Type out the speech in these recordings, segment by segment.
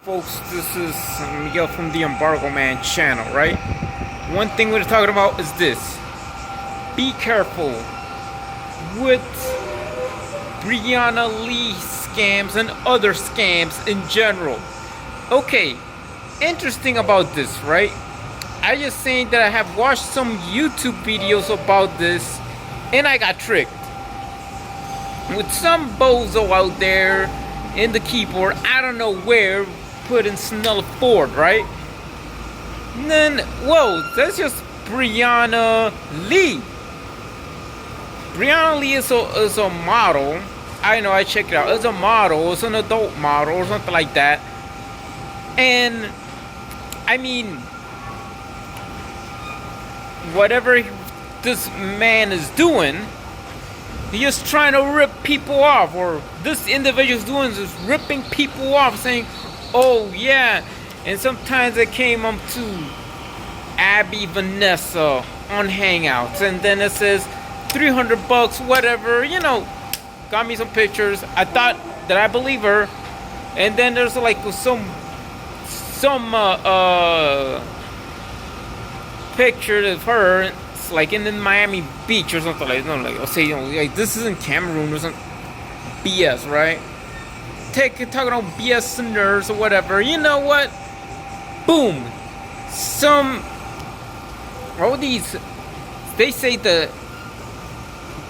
Folks, this is Miguel from the Embargo Man channel, right? One thing we're talking about is this. Be careful with Briana Lee scams and other scams in general. Okay, interesting about this, right? I just saying that I have watched some YouTube videos about this and I got tricked. With some bozo out there in the keyboard, I don't know where, put in Snell Ford, right? And then, whoa, that's just Briana Lee. Briana Lee is a model. I know, I checked it out. It's a model, it's an adult model or something like that. And, I mean, whatever this man is doing, he's just trying to rip people off, or this individual's doing is ripping people off, saying, oh yeah. And sometimes I came up to Abby Vanessa on Hangouts, and then it says $300, whatever, you know, got me some pictures. I thought that I believe her, and then there's like some picture of her, it's like in Miami Beach or something like that. No, like I'll say, you know, like this isn't Cameroon or some BS, right? Talking about BS and nerves or whatever. You know what? Boom. All these, they say that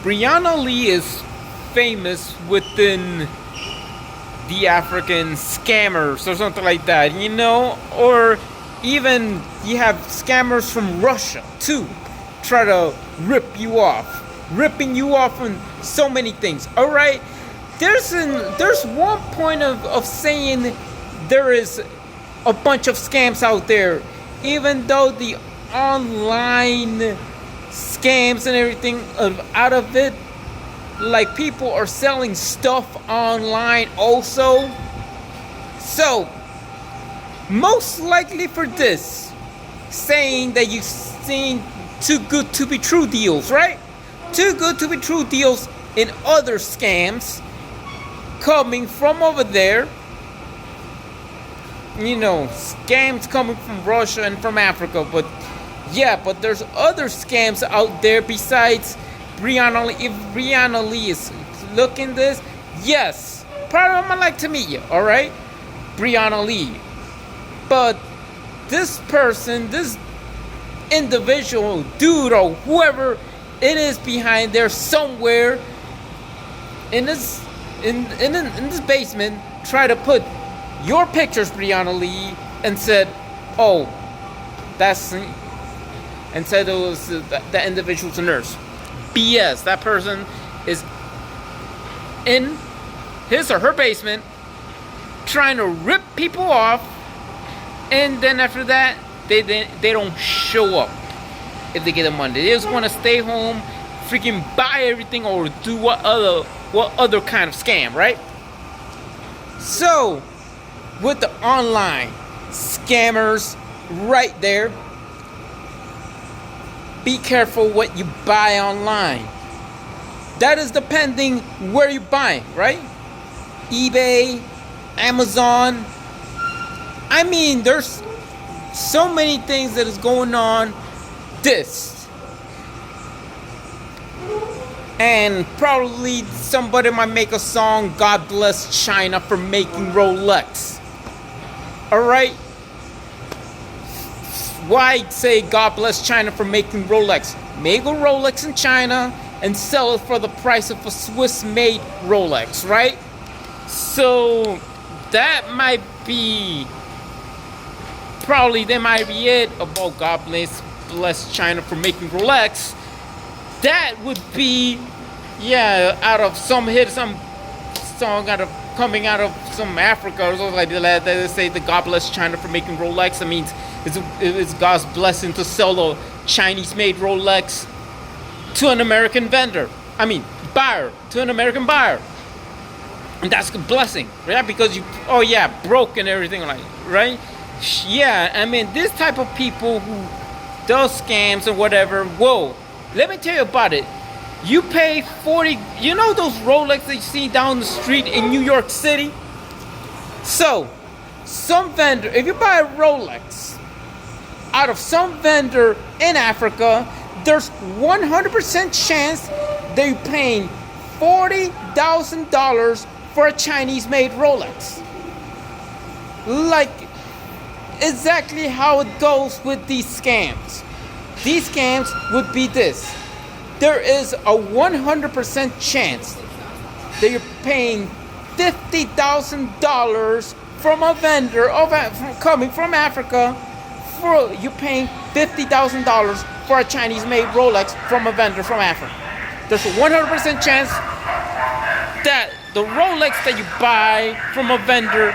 Briana Lee is famous within the African scammers or something like that, you know? Or even you have scammers from Russia too, try to rip you off, ripping you off on so many things. All right, there's one point of saying there is a bunch of scams out there, even though the online scams and everything out of it, like people are selling stuff online also. So most likely for this, saying that you've seen too good to be true deals, right? Too good to be true deals in other scams coming from over there. You know, scams coming from Russia and from Africa, but yeah, but there's other scams out there besides Briana Lee. If Briana Lee is looking this, yes, probably I'd like to meet you, alright? Briana Lee. But this person, this individual dude or whoever it is behind there somewhere in this basement, try to put your pictures, Briana Lee, and said, oh, that's, and said it was that individual's a nurse. BS. That person is in his or her basement trying to rip people off, and then after that they don't show up if they get the money. They just want to stay home, freaking buy everything, or do what other kind of scam, right? So with the online scammers right there, be careful what you buy online. That is depending where you buy, right? eBay, Amazon. I mean, there's so many things that is going on. This. And probably somebody might make a song, God bless China for making Rolex. Alright? Why say God bless China for making Rolex? Make a Rolex in China and sell it for the price of a Swiss-made Rolex, right? So that might be, probably that might be it about God bless China for making Rolex. That would be, yeah, out of some hit, some song coming out of some Africa or something like that. They say the God bless China for making Rolex. That means it's God's blessing to sell a Chinese-made Rolex to an American buyer, to an American buyer. And that's a blessing, right? Because you, oh yeah, broke and everything, like, right? Yeah, I mean, this type of people who does scams and whatever, whoa, let me tell you about it. You pay 40, you know those Rolex that you see down the street in New York City? So, some vendor, if you buy a Rolex out of some vendor in Africa, there's 100% chance that you're paying $40,000 for a Chinese-made Rolex. Like, exactly how it goes with these scams. These scams would be this. There is a 100% chance that you're paying $50,000 from a vendor coming from Africa. You're paying $50,000 for a Chinese-made Rolex from a vendor from Africa. There's a 100% chance that the Rolex that you buy from a vendor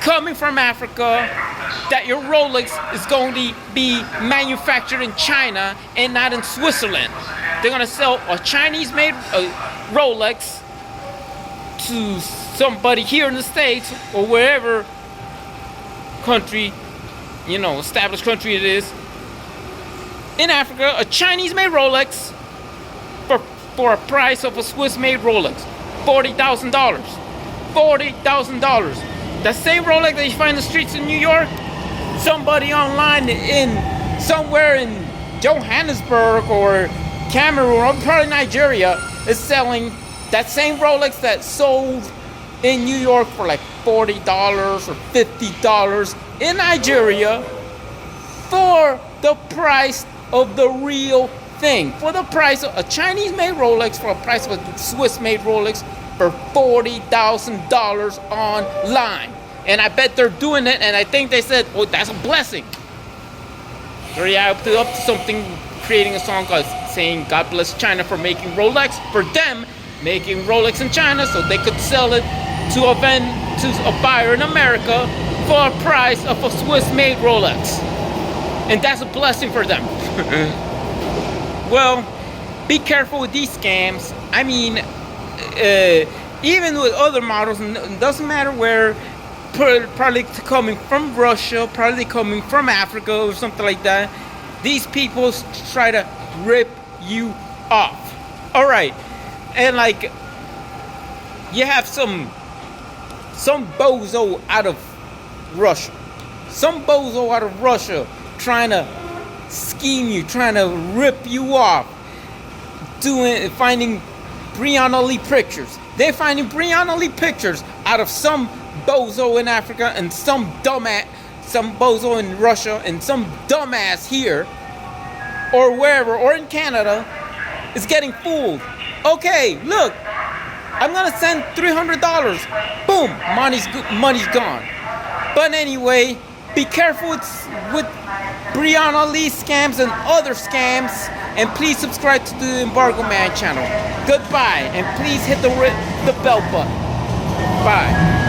coming from Africa, that your Rolex is going to be manufactured in China and not in Switzerland. They're going to sell a Chinese-made Rolex to somebody here in the States or wherever country, established country it is. In Africa, a Chinese-made Rolex for a price of a Swiss-made Rolex. $40,000. $40,000. That same Rolex that you find in the streets in New York, somebody online somewhere in Johannesburg or Cameroon or probably Nigeria is selling that same Rolex that sold in New York for like $40 or $50 in Nigeria for the price of the real thing. For the price of a Chinese-made Rolex, for a price of a Swiss-made Rolex, for $40,000 online. And I bet they're doing it, and I think they said, oh, that's a blessing. So yeah, up to something, creating a song saying God bless China for making Rolex, for them making Rolex in China so they could sell it to a buyer in America for a price of a Swiss-made Rolex. And that's a blessing for them. Well, be careful with these scams. I mean, even with other models, it doesn't matter where, probably coming from Russia, probably coming from Africa or something like that, these people try to rip you off. Alright, and like, you have some bozo out of Russia. Some bozo out of Russia trying to scheme you, trying to rip you off, finding Briana Lee pictures. They're finding Briana Lee pictures out of some bozo in Africa and some bozo in Russia and some dumbass here or wherever or in Canada is getting fooled. Okay, look, I'm gonna send $300. Boom, money's gone. But anyway, be careful with Briana Lee scams and other scams, and please subscribe to the Embargo Man channel. Goodbye, and please hit the bell button. Bye.